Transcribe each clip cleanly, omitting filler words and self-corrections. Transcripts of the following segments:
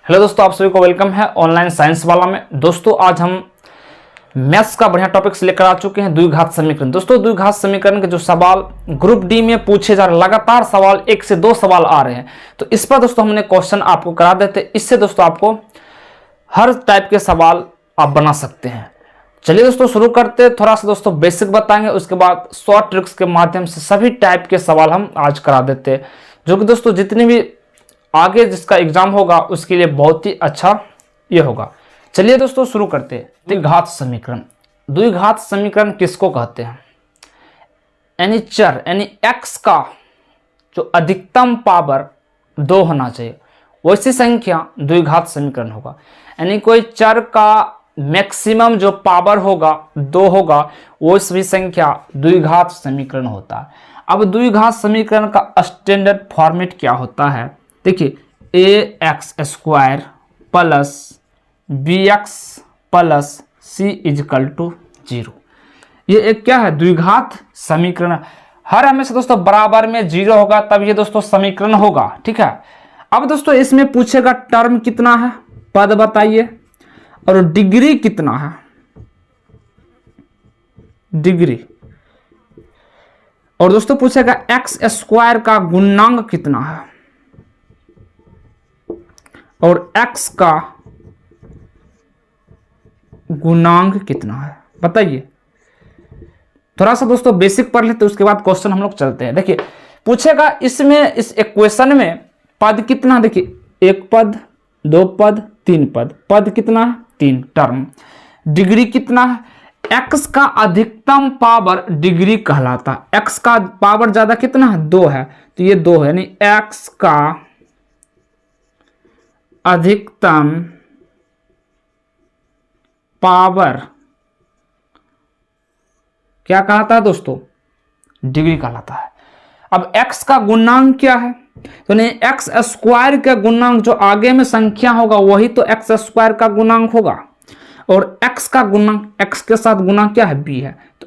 Hello दोस्तों, आप सभी को वेलकम है ऑनलाइन साइंस वाला में। दोस्तों आज हम मैथ्स का बढ़िया टॉपिक्स लेकर आ चुके हैं, द्विघात समीकरण। दोस्तों द्विघात समीकरण के जो सवाल ग्रुप डी में पूछे जा रहे, लगातार सवाल 1 से 2 सवाल आ रहे हैं, तो इस पर दोस्तों हमने क्वेश्चन आपको करा देते। इससे दोस्तों आपको हर टाइप के सवाल आप बना सकते हैं। चलिए दोस्तों शुरू करते हैं। थोड़ा सा दोस्तों बेसिक बताएंगे, उसके बाद शॉर्ट ट्रिक्स के माध्यम से सभी टाइप के सवाल हम आज करा देते हैं, जो कि दोस्तों जितनी भी आगे जिसका एग्जाम होगा उसके लिए बहुत ही अच्छा ये होगा। चलिए दोस्तों शुरू करते हैं। द्विघात समीकरण। द्विघात समीकरण किसको कहते हैं? यानी चर यानी x का जो अधिकतम पावर 2 होना चाहिए, वैसी संख्या द्विघात समीकरण होगा। यानी कोई चर का मैक्सिमम जो पावर होगा 2 होगा, वो सभी संख्या द्विघात समीकरण होता है। अब द्विघात समीकरण का स्टैंडर्ड फॉर्मेट क्या होता है? देखिए, ax² plus bx plus c is equal to 0। ये एक क्या है? द्विघात समीकरण। हर हमेशा दोस्तों बराबर में 0 होगा तब ये दोस्तों समीकरण होगा, ठीक है। अब दोस्तों इसमें पूछेगा टर्म कितना है, पद बताइए, और डिग्री कितना है, डिग्री। और दोस्तों पूछेगा x² का गुणांक कितना है और x का गुणांक कितना है, बताइए। थोड़ा सा दोस्तों बेसिक पढ़ लेते, उसके बाद क्वेश्चन हम लोग चलते हैं। देखिए पूछेगा इसमें, इस इक्वेशन में पद कितना, देखिए 1 पद, 2 पद, 3 पद, पद कितना है 3 टर्म। डिग्री कितना है? x का अधिकतम पावर डिग्री कहलाता है। x का पावर ज्यादा कितना है 2 है, तो ये 2 है, यानी x का अधिकतम पावर क्या कहलाता है दोस्तों? डिग्री कहलाता है। अब x का गुणांक क्या है? तो नहीं, x² का गुणांक जो आगे में संख्या होगा वही तो x² का गुणांक होगा, और x का गुणांक x के साथ गुणांक क्या है? b है, तो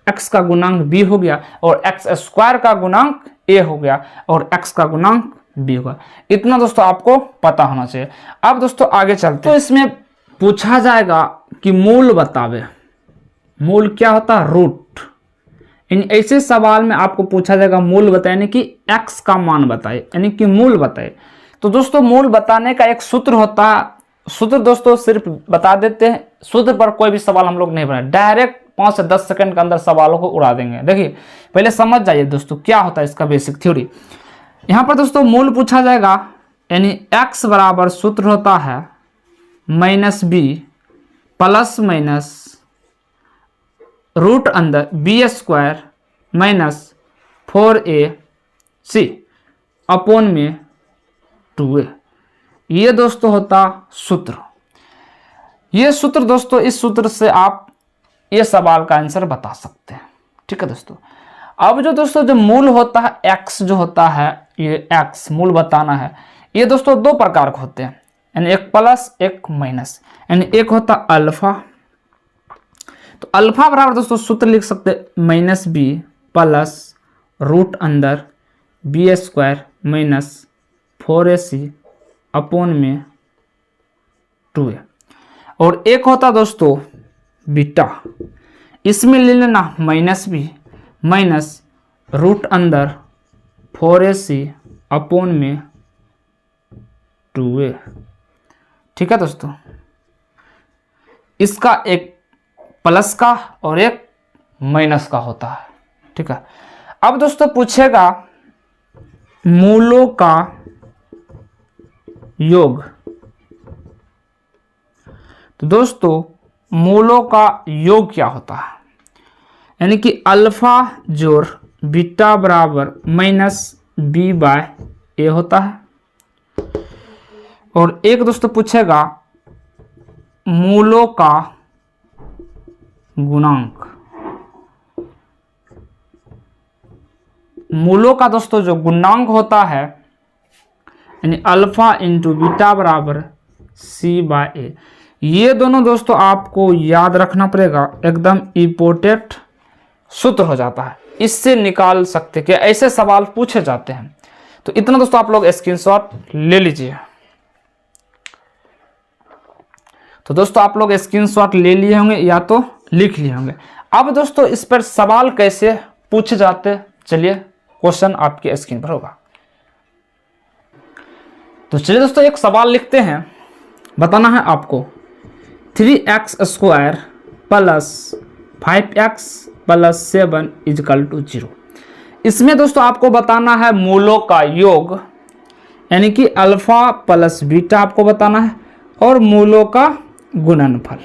x का गुणांक b हो गया, और x² का गुणांक a हो गया, और x का गुणांक b होगा। इतना दोस्तों आपको पता होना चाहिए। अब दोस्तों आगे चलते हैं। तो इसमें पूछा जाएगा कि मूल बतावे। मूल क्या होता है? रूट। इन ऐसे सवाल में आपको पूछा जाएगा मूल बताए, यानी कि x का मान बताए, यानी कि मूल बताए। तो दोस्तों मूल बताने का एक सूत्र होता है। सूत्र दोस्तों सिर्फ बता देते हैं, सूत्र पर कोई भी सवाल हम लोग नहीं बनाए, डायरेक्ट 5 से 10 सेकंड के अंदर सवालों को उड़ा देंगे। देखिए पहले समझ जाइए दोस्तों क्या होता है इसका बेसिक थ्योरी। यहाँ पर दोस्तों मूल पूछा जाएगा, यानी x बराबर सूत्र होता है -b प्लस माइनस रूट अंदर b² माइनस 4ac अपॉन में 2a। ये दोस्तों होता सूत्र। ये सूत्र दोस्तों, इस सूत्र से आप ये सवाल का आंसर बता सकते हैं, ठीक है दोस्तों। अब जो दोस्तों जो मूल होता है x जो होता है, ये x मूल बताना है, ये दोस्तों 2 प्रकार के होते हैं, यानी एक प्लस एक माइनस। यानी एक होता अल्फा, तो अल्फा बराबर दोस्तों सूत्र लिख सकते -b प्लस रूट अंदर b² माइनस 4ac अपॉन में 2a। और एक होता दोस्तों बीटा, इसमें ले लेना -b माइनस रूट अंदर 4ac अपॉन में 2a, ठीक है दोस्तों। इसका एक प्लस का और एक माइनस का होता है, ठीक है। अब दोस्तों पूछेगा मूलों का योग। तो दोस्तों मूलों का योग क्या होता है? यानी कि अल्फा जोड़ बीटा बराबर -b/a होता है। और एक दोस्तों पूछेगा मूलों का गुणांक। मूलों का दोस्तों जो गुणांक होता है, यानी अल्फा इंटू बीटा बराबर c/a। ये दोनों दोस्तों आपको याद रखना पड़ेगा, एकदम इम्पोर्टेंट सूत्र हो जाता है, इससे निकाल सकते कि ऐसे सवाल पूछे जाते हैं। तो इतना दोस्तों आप लोग स्क्रीनशॉट ले लीजिए। तो दोस्तों आप लोग स्क्रीनशॉट ले लिए होंगे या तो लिख लिए होंगे। अब दोस्तों इस पर सवाल कैसे पूछे जाते, चलिए क्वेश्चन आपके स्क्रीन पर होगा। तो चलिए दोस्तों एक सवाल लिखते हैं। बताना है आपको 3x² प्लस 5x प्लस 7 = 0। इसमें दोस्तों आपको बताना है मूलों का योग, यानी कि अल्फा प्लस बीटा आपको बताना है, और मूलों का गुणनफल।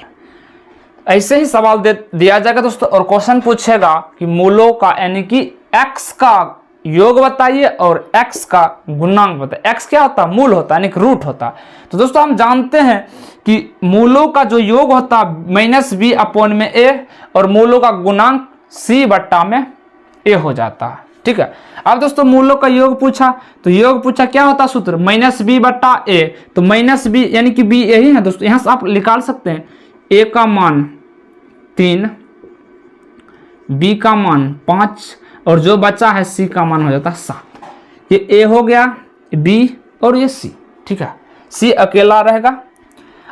ऐसे ही सवाल दिया जाएगा दोस्तों, और क्वेश्चन पूछेगा कि मूलों का यानी कि x का योग बताइए और x का गुणांक बताइए। x क्या होता है? मूल होता है, यानी कि रूट होता है। तो दोस्तों हम जानते हैं कि मूलों का जो योग होता है -b/a और मूलों का गुणांक c/a हो जाता है। ठीक है। अब दोस्तों मूलों का योग पूछा, तो योग पूछा क्या होता है सूत्र? -b/a। तो -b यानी कि b यही है दोस्तों, यहां से आप निकाल सकते हैं। a का मान 3, b का मान 5 और जो बचा है c का मान हो जाता है 7। ये a हो गया, b और ये c। ठीक है, c अकेला रहेगा।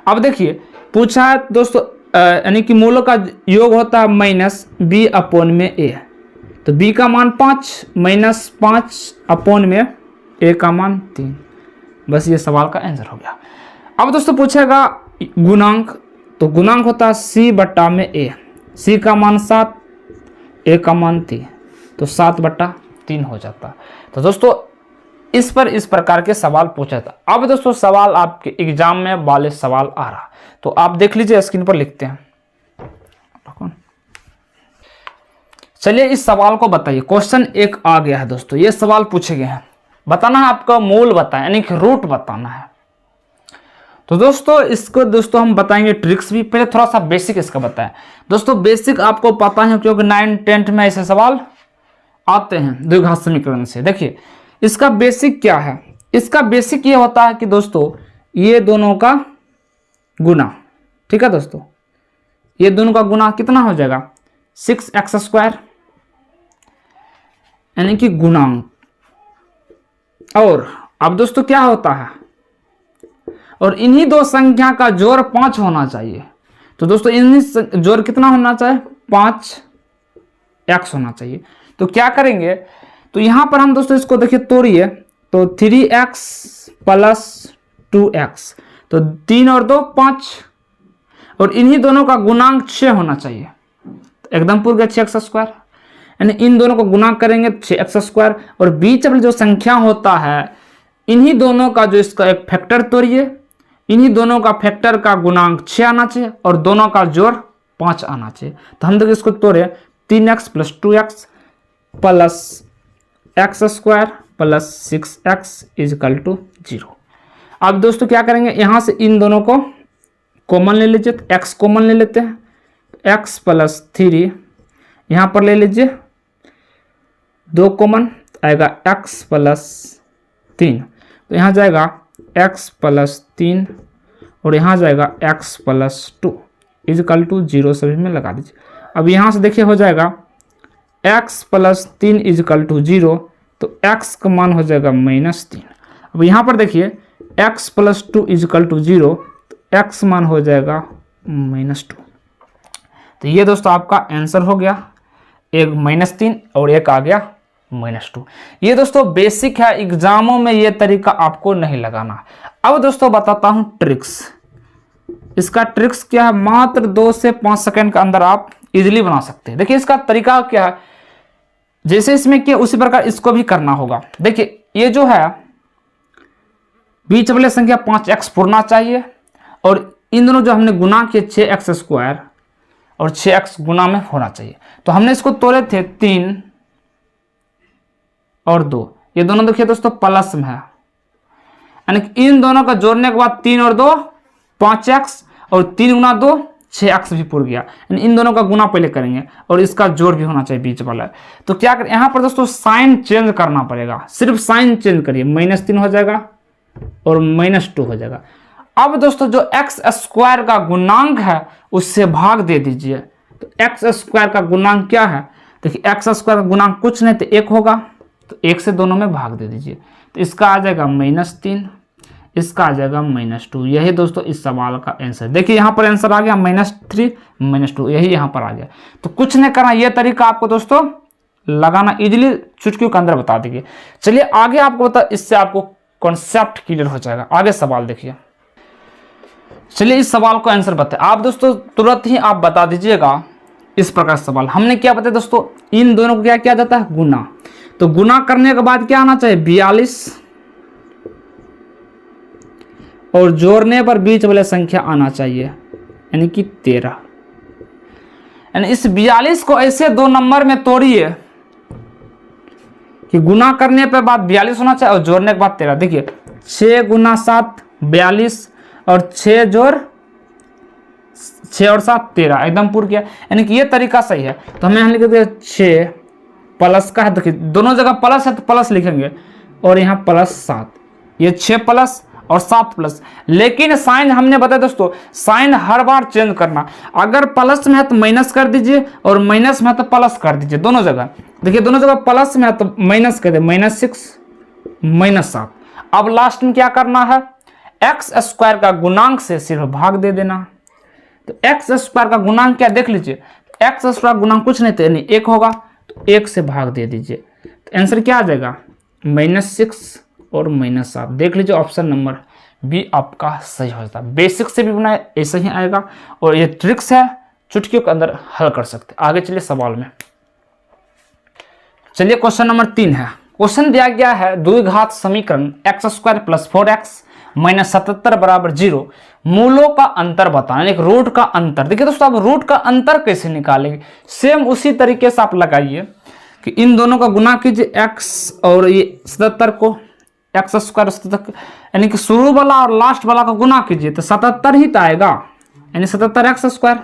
अब देखिए पूछा है दोस्तों यानी कि मूलों का योग होता है -b/a। तो b का मान 5 -5/a का मान 3। बस ये सवाल का आंसर हो गया। अब दोस्तों पूछेगा गुणांक, तो गुणांक होता है c/a। c का मान 7, a का मान 3, तो 7/3 हो जाता। तो दोस्तों इस प्रकार के सवाल पूछा था। अब दोस्तों सवाल आपके एग्जाम में वाले सवाल आ रहा, तो आप देख लीजिए, स्क्रीन पर लिखते हैं। चलिए इस सवाल को बताइए। क्वेश्चन 1 आ गया है दोस्तों, ये सवाल पूछे गए हैं। बताना है आपका मूल बताएं, यानी कि रूट बताना है। तो दोस्तों इसको दोस्तों हम बताएंगे ट्रिक्स भी। पहले थोड़ा सा बेसिक इसका बताएं। दोस्तों बेसिक आपको पता है क्योंकि 9th 10th में ऐसे सवाल आते हैं द्विघात समीकरण से। देखिए इसका बेसिक क्या है? इसका बेसिक ये होता है कि दोस्तों ये दोनों का गुना, ठीक है दोस्तों, ये दोनों का गुना कितना हो जाएगा? 6x² यानी कि गुणांक। और अब दोस्तों क्या होता है? और इन्हीं दो संख्या का जोड़ 5 होना चाहिए। तो दोस्तों इन्हीं जोड़ कितना होना चाहिए? 5x होना चाहिए। तो क्या करेंगे? तो यहां पर हम दोस्तों इसको देखिए तोड़िए, तो 3x प्लस 2x, तो 3 और 2 5, और इन्हीं दोनों का गुणांक 6 होना चाहिए। तो एकदम पूरा 6x², यानी इन दोनों को गुणा करेंगे 6x², और बीच में जो संख्या होता है इन्हीं दोनों का जो इसका एक फैक्टर तोड़िए, इन्हीं दोनों का फैक्टर का गुणांक 6 आना चाहिए और दोनों का जोड़ 5 आना चाहिए। तो हम देखिए इसको तोड़े, 3x plus 2x plus x² plus 6x = 0। अब दोस्तों क्या करेंगे? यहां से इन दोनों को कॉमन ले लीजिए, तो x कॉमन ले लेते हैं, x प्लस 3 यहां पर ले लीजिए, 2 कॉमन आएगा x प्लस 3, तो यहाँ जाएगा x प्लस 3 और यहाँ जाएगा x प्लस 2 = 0, सभी में लगा दीजिए। अब यहाँ से देखिए हो जाएगा x प्लस 3 = 0, तो x का मान हो जाएगा -3। अब यहाँ पर देखिए x प्लस 2 = 0, तो x मान हो जाएगा -2। तो ये दोस्तों आपका आंसर हो गया, एक -3 और एक आ गया -2। ये दोस्तों बेसिक है, एग्जामों में ये तरीका आपको नहीं लगाना। अब दोस्तों बताता हूं ट्रिक्स। इसका ट्रिक्स क्या है? मात्र 2 से 5 सेकंड के अंदर आप इजीली बना सकते हैं। देखिए इसका तरीका क्या है, जैसे इसमें किया उसी प्रकार इसको भी करना होगा। देखिए ये जो है बीच वाले संख्या 5x पूर्णा चाहिए, और इन दोनों जो हमने गुना किए 6x² और 6x गुना में होना चाहिए। तो हमने इसको तोड़े थे 3 और 2, ये दोनों देखिए दोस्तों प्लस में है, यानी इन दोनों का जोड़ने के बाद 3 और 2 5x और 3 गुना 2 6x भी पूर गया, यानी इन दोनों का गुना पहले करेंगे और इसका जोड़ भी होना चाहिए बीच वाला। तो क्या करें? यहां पर दोस्तों साइन चेंज करना पड़ेगा, सिर्फ साइन चेंज करिए, -3 हो जाएगा और -2 हो जाएगा। अब दोस्तों जो x² का गुणांक है उससे भाग दे दीजिए। तो x² का गुणांक क्या है? देखिए x² का गुणांक कुछ नहीं तो 1 होगा, तो 1 से दोनों में भाग दे दीजिए, तो इसका आ जाएगा -3, इसका आ जाएगा -2। यही दोस्तों इस सवाल का आंसर। देखिए यहाँ पर आंसर आ गया -3 -2, यही यहाँ पर आ गया। तो कुछ नहीं करना, ये तरीका आपको दोस्तों लगाना इजीली चुटकियों के अंदर बता देंगे। चलिए आगे आपको बता, इससे आपको कॉन्सेप्ट क्लियर हो जाएगा। आगे सवाल देखिए। चलिए इस सवाल को आंसर बताए आप दोस्तों, तुरंत ही आप बता दीजिएगा। इस प्रकार सवाल हमने क्या बताया दोस्तों, इन दोनों को क्या किया जाता है, गुना। तो गुना करने के बाद क्या आना चाहिए, 42, और जोड़ने पर बीच वाले संख्या आना चाहिए यानी कि 13। यानी इस 42 को ऐसे दो नंबर में तोड़िए कि गुना करने पर बाद 42 होना चाहिए और जोड़ने के बाद 13। देखिए 6 × 7 42 और 6 जोड़ 6 और 7 13, एकदम पूर्ण किया। यानी कि ये तरीका सही है। तो हमें यहाँ लिख दिया 6 प्लस का है, देखिए दोनों जगह प्लस है तो प्लस लिखेंगे, और यहाँ +7, ये 6 प्लस और 7 प्लस। लेकिन साइन हमने बताया दोस्तों, साइन हर बार चेंज करना। अगर प्लस में है तो माइनस कर दीजिए, और माइनस में है तो प्लस कर दीजिए, दोनों जगह। देखिए दोनों जगह प्लस में है तो माइनस कर दे, -6 -7। अब लास्ट में क्या करना है, x² का गुणांक से सिर्फ भाग दे देना। तो x² का गुणांक क्या देख लीजिए, x² गुणांक कुछ नहीं तो यानी 1 होगा, तो 1 से भाग दे दीजिए। तो आंसर क्या आ जाएगा, -6 और -7। देख लीजिए ऑप्शन नंबर बी आपका सही हो जाता है। बेसिक से भी बनाए ऐसा ही आएगा, और ये ट्रिक्स है, चुटकियों के अंदर हल कर सकते। आगे चलिए सवाल में। चलिए क्वेश्चन नंबर 3 है। क्वेश्चन दिया गया है द्विघात समीकरण x² + 4x - 77 = 0, मूलों का अंतर बताना, एक रूट का अंतर। देखिए दोस्तों अब रूट का अंतर कैसे निकालेंगे, सेम उसी तरीके से आप लगाइए कि इन दोनों का गुना कीजिए, x और ये 77 को, x² 77, यानी कि शुरू वाला और लास्ट वाला का गुना कीजिए तो 77 ही तो आएगा, यानी 77x²।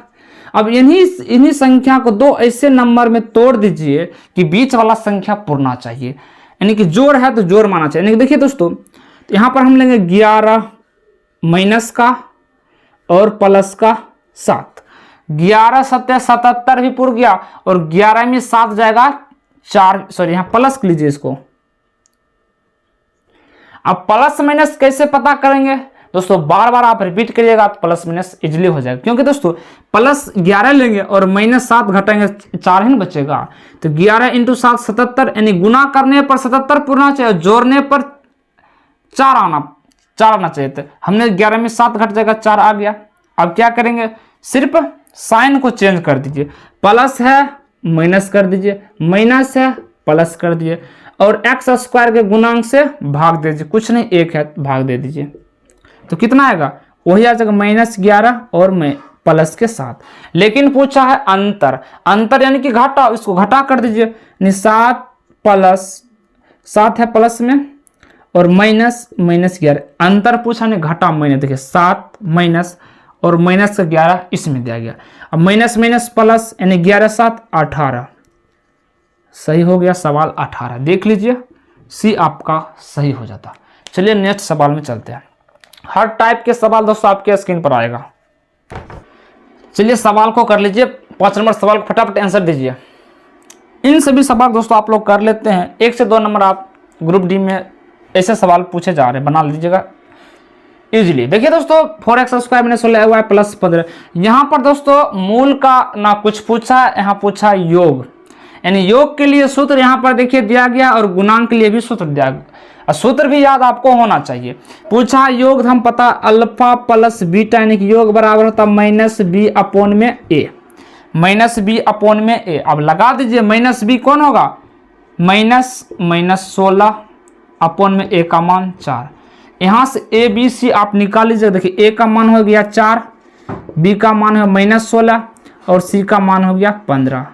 अब इन्हीं संख्या को दो ऐसे नंबर में तोड़ दीजिए कि बीच वाला संख्या पूर्णा चाहिए, यानी कि जोड़ है तो जोड़ माना चाहिए। यानी कि देखिए दोस्तों, तो यहाँ पर हम लेंगे 11 माइनस का और प्लस का 7। 11 7 77 भी पूर गया, और 11 में 7 जाएगा 4, सॉरी यहाँ प्लस लीजिए इसको। अब प्लस माइनस कैसे पता करेंगे दोस्तों, बार बार आप रिपीट करिएगा तो प्लस माइनस इजीली हो जाएगा। क्योंकि दोस्तों प्लस 11 लेंगे और -7 घटाएंगे 4 ही ना बचेगा। तो 11 × 7 77, यानी गुना करने पर 77 पूरना चाहिए, जोड़ने पर 4 आना चाहिए। तो हमने 11 में 7 घट जाएगा, 4 आ गया। अब क्या करेंगे, सिर्फ साइन को चेंज कर दीजिए, प्लस है माइनस कर दीजिए, माइनस है प्लस कर दीजिए, और x² के गुणांक से भाग दे दीजिए, कुछ नहीं 1 है भाग दे दीजिए। तो कितना आएगा, वही आ जाएगा -11 और प्लस के 7। लेकिन पूछा है अंतर, अंतर यानी कि घटा, इसको घटा कर दीजिए, यानी 7 प्लस 7 है प्लस में, और -11। अंतर पूछा नहीं, घटा माइनस। देखिए 7 माइनस और -11 इसमें दिया गया। अब माइनस प्लस यानी 11 7 18, सही हो गया सवाल 18। देख लीजिए सी आपका सही हो जाता। चलिए नेक्स्ट सवाल में चलते हैं। हर टाइप के सवाल दोस्तों आपके स्क्रीन पर आएगा। चलिए सवाल को कर लीजिए, 5 नंबर सवाल को फटाफट आंसर दीजिए। इन सभी सवाल दोस्तों आप लोग कर लेते हैं, 1 से 2 नंबर आप ग्रुप डी में ऐसे सवाल पूछे जा रहे हैं, बना लीजिएगा इजीली। देखिए दोस्तों 4x² मैंने 16 हुआ है प्लस 15। यहाँ पर दोस्तों मूल का ना कुछ पूछा, यहाँ पूछा योग, यानी योग के लिए सूत्र यहाँ पर देखिए दिया गया, और गुणांक के लिए भी सूत्र दिया गया। सूत्र भी याद आपको होना चाहिए। पूछा योग, हम पता अल्फा प्लस बीटा, यानी कि योग बराबर होता -b/a, -b/a। अब लगा दीजिए, -b कौन होगा, -16/a का मान 4। यहाँ से a b c आप निकाल लीजिए। देखिए a का मान हो गया 4, b का मान है -16 और c का मान हो गया 15।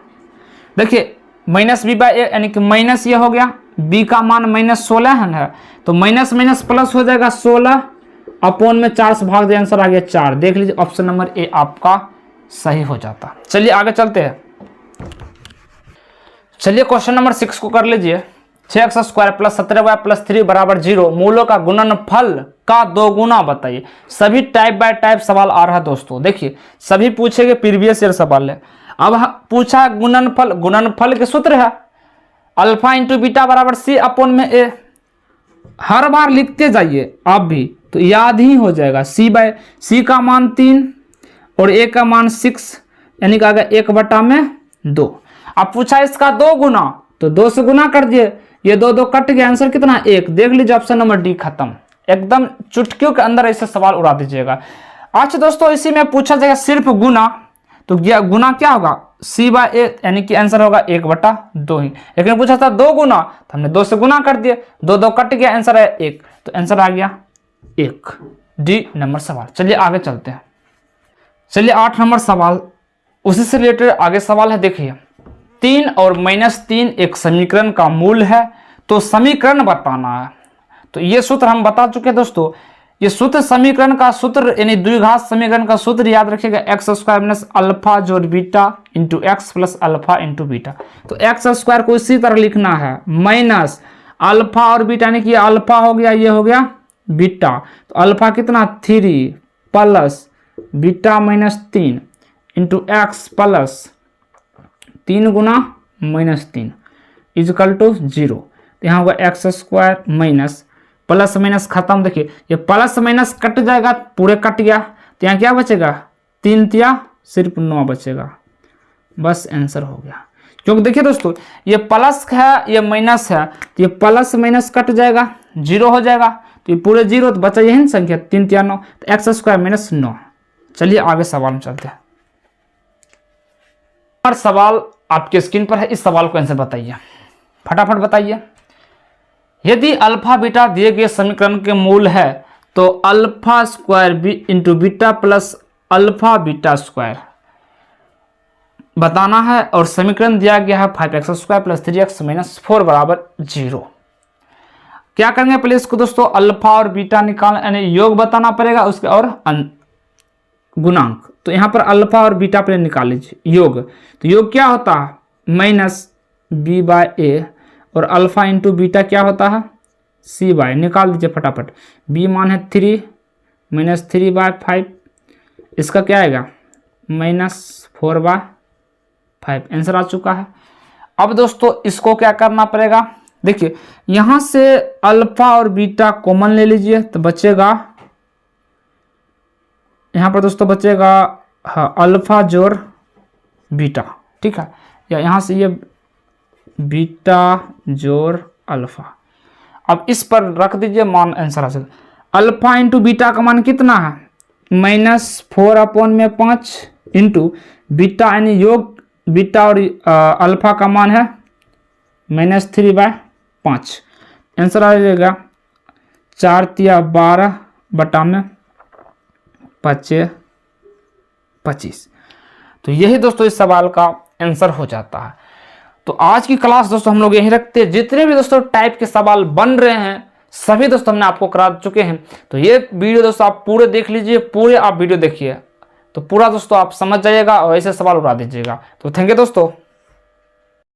देखिए -b/a यानी कि माइनस ये हो गया, b का मान -16 है, तो माइनस माइनस प्लस हो जाएगा 16/4 से भाग दे, आंसर आ गया 4। देख लीजिए ऑप्शन नंबर ए आपका सही हो जाता। चलिए आगे चलते हैं। चलिए क्वेश्चन नंबर 6 को कर लीजिए। 6x² + 17y + 3 = 0, मूलों का गुणनफल का 2 गुना बताइए। सभी टाइप बाय टाइप सवाल आ रहा है दोस्तों। देखिए सभी पूछेंगे, प्रीवियस ईयर सवाल है। अब पूछा गुणनफल, गुणनफल के सूत्र है अल्फा × बीटा = c/a। हर बार लिखते जाइए आप भी तो याद ही हो जाएगा। सी का मान 3 और ए का मान 6, यानी कि आ गया 1/2। अब पूछा इसका 2 गुना, तो 2 से गुना कर दिए, ये 2 2 कट गया, आंसर कितना 1। देख लीजिए ऑप्शन नंबर डी खत्म। एकदम चुटकियों के अंदर ऐसे सवाल उड़ा दीजिएगा। अच्छा दोस्तों, इसी में पूछा जाएगा सिर्फ गुना, तो गुना क्या होगा, C/A, यानी कि आंसर होगा 1/2 ही। लेकिन पूछा था 2 गुना, तो हमने 2 से गुना कर दिए, 2 2 कट गया, आंसर है 1, तो आंसर आ गया 1, डी नंबर सवाल। चलिए आगे चलते हैं। चलिए 8 नंबर सवाल, उसी से रिलेटेड आगे सवाल है। देखिए 3 और -3 एक समीकरण का मूल है, तो समीकरण बताना है। तो ये सूत्र हम बता चुके हैं दोस्तों। ये सूत्र समीकरण का सूत्र यानी द्विघात समीकरण का सूत्र याद रखिएगा, x² - अल्फा जोड़ beta into x plus alpha into beta. तो x² को इसी तरह लिखना है, माइनस अल्फा और बीटा, यानी कि अल्फा हो गया, ये हो गया बीटा। तो अल्फा कितना 3 प्लस बीटा -3 इंटू एक्स प्लस 3 गुना -3 इजकल टू 0। तो यहाँ होगा x² माइनस प्लस माइनस खत्म। देखिए ये प्लस माइनस कट जाएगा, पूरे कट गया, तो यहाँ क्या बचेगा 3 तिया सिर्फ 9 बचेगा, बस आंसर हो गया। क्योंकि देखिए दोस्तों ये प्लस है ये माइनस है, तो ये प्लस माइनस कट जाएगा 0 हो जाएगा, तो ये पूरे 0, तो बचा यही संख्या 3 तिया 9, तो x² - 9। चलिए आगे सवाल में चलते हैं। और सवाल आपके स्क्रीन पर है, इस सवाल को आंसर बताइए, फटाफट बताइए। यदि अल्फा बीटा दिए गए समीकरण के मूल है, तो α² into beta plus alpha beta square बताना है, और समीकरण दिया गया है 5x² + 3x - 4 = 0। क्या करेंगे पहले इसको दोस्तों, अल्फा और बीटा निकाल यानी योग बताना पड़ेगा उसके, और गुणांक। तो यहाँ पर अल्फा और बीटा पहले निकाल लीजिए योग। तो योग क्या होता है -b/a, और अल्फा इंटू बीटा क्या होता है C/, निकाल दीजिए फटाफट। b मान है 3 -3/5, इसका क्या आएगा -4/5, आंसर आ चुका है। अब दोस्तों इसको क्या करना पड़ेगा, देखिए यहाँ से अल्फा और बीटा कॉमन ले लीजिए, तो बचेगा यहाँ पर दोस्तों बचेगा हाँ अल्फा जोड़ बीटा, ठीक है, या यहाँ से ये बीटा जोड़ अल्फा। अब इस पर रख दीजिए, मान आंसर आ जाएगा। अल्फा इंटू बीटा का मान कितना है -4/5 इंटू बीटा, यानी योग बीटा और अल्फा का मान है -3/5, आंसर आ जाएगा 4 तिया 12 बटा में 5 25। तो यही दोस्तों इस सवाल का आंसर हो जाता है। तो आज की क्लास दोस्तों हम लोग यहीं रखते हैं। जितने भी दोस्तों टाइप के सवाल बन रहे हैं सभी दोस्तों हमने आपको करा चुके हैं। तो ये वीडियो दोस्तों आप पूरे देख लीजिए, पूरे आप वीडियो देखिए, तो पूरा दोस्तों आप समझ जाइएगा और ऐसे सवाल उड़ा दीजिएगा। तो थैंक यू दोस्तों।